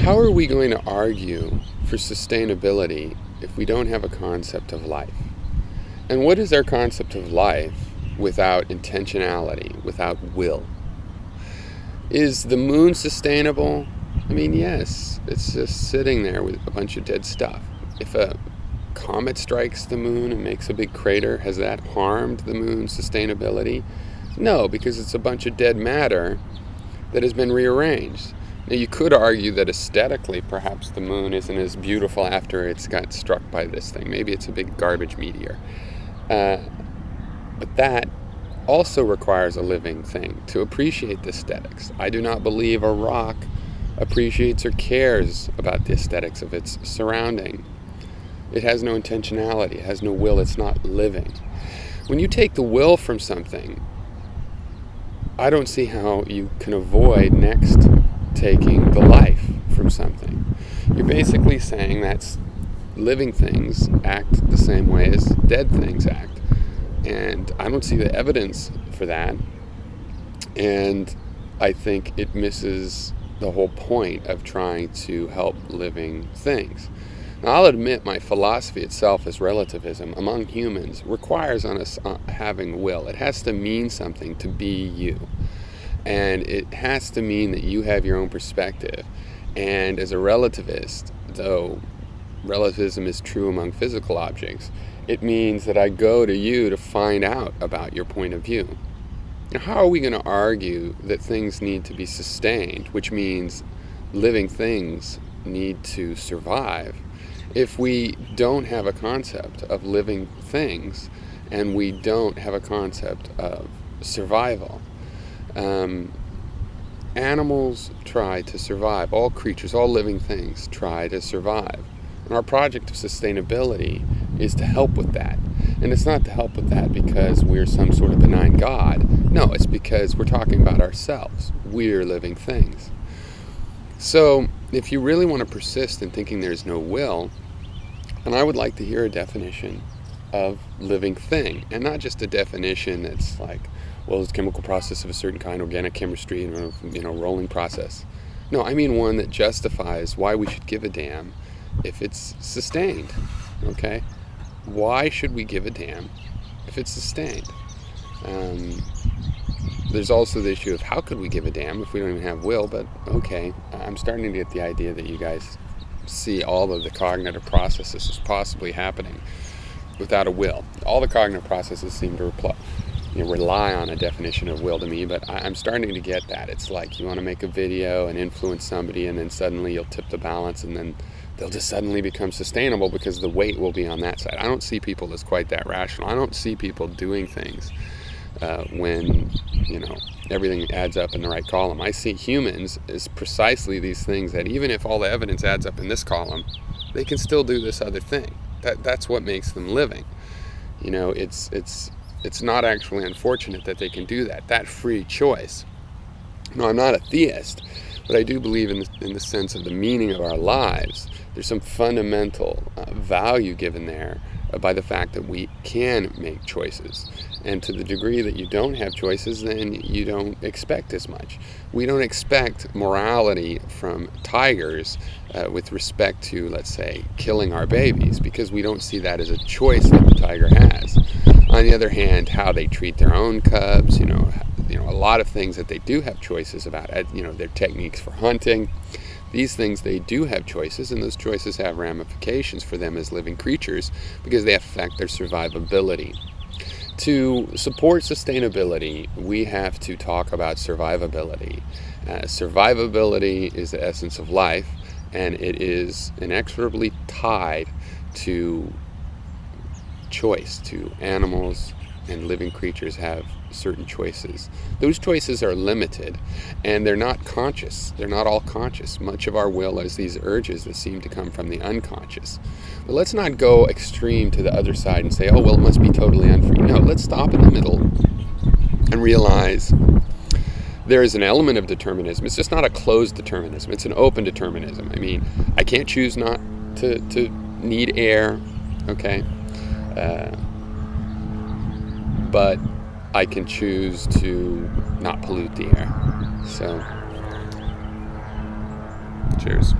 How are we going to argue for sustainability if we don't have a concept of life? And what is our concept of life without intentionality, without will? Is the moon sustainable? I mean, yes, it's just sitting there with a bunch of dead stuff. If a comet strikes the moon and makes a big crater, has that harmed the moon's sustainability? No, because it's a bunch of dead matter that has been rearranged. Now, you could argue that aesthetically, perhaps the moon isn't as beautiful after it's got struck by this thing. Maybe it's a big garbage meteor. But that also requires a living thing to appreciate the aesthetics. I do not believe a rock appreciates or cares about the aesthetics of its surrounding. It has no intentionality, it has no will, it's not living. When you take the will from something, I don't see how you can avoid next taking the life from something. You're basically saying that living things act the same way as dead things act. And I don't see the evidence for that. And I think it misses the whole point of trying to help living things. Now, I'll admit my philosophy itself as relativism among humans requires on us having will. It has to mean something to be you. And it has to mean that you have your own perspective. And as a relativist, though relativism is true among physical objects, it means that I go to you to find out about your point of view. Now, how are we going to argue that things need to be sustained, which means living things need to survive, if we don't have a concept of living things and we don't have a concept of survival? Animals try to survive. All creatures, all living things try to survive. And our project of sustainability is to help with that. And it's not to help with that because we're some sort of benign God. No, it's because we're talking about ourselves. We're living things. So if you really want to persist in thinking there's no will, then I would like to hear a definition of living thing. And not just a definition that's like, well, it's a chemical process of a certain kind, organic chemistry, and rolling process. No, I mean one that justifies why we should give a damn if it's sustained, okay? Why should we give a damn if it's sustained? There's also the issue of how could we give a damn if we don't even have will, but okay, I'm starting to get the idea that you guys see all of the cognitive processes as possibly happening without a will. All the cognitive processes seem to rely on a definition of will to me, but I'm starting to get that. It's like you want to make a video and influence somebody, and then suddenly you'll tip the balance, and then they'll just suddenly become sustainable because the weight will be on that side. I don't see people as quite that rational. I don't see people doing things when everything adds up in the right column. I see humans as precisely these things that even if all the evidence adds up in this column, they can still do this other thing. That's what makes them living. It's not actually unfortunate that they can do that. That free choice. No, I'm not a theist, but I do believe in the sense of the meaning of our lives. There's some fundamental value given there by the fact that we can make choices. And to the degree that you don't have choices, then you don't expect as much. We don't expect morality from tigers with respect to, let's say, killing our babies, because we don't see that as a choice that the tiger has. On the other hand, how they treat their own cubs, a lot of things that they do have choices about, their techniques for hunting. These things, they do have choices, and those choices have ramifications for them as living creatures because they affect their survivability. To support sustainability, we have to talk about survivability. Survivability is the essence of life, and it is inexorably tied to choice, to animals and living creatures have certain choices. Those choices are limited, and they're not conscious. They're not all conscious. Much of our will is these urges that seem to come from the unconscious. But let's not go extreme to the other side and say, oh, well, it must be totally unfree. No, let's stop in the middle and realize there is an element of determinism. It's just not a closed determinism. It's an open determinism. I mean, I can't choose not to need air, okay? But I can choose to not pollute the air. So, cheers.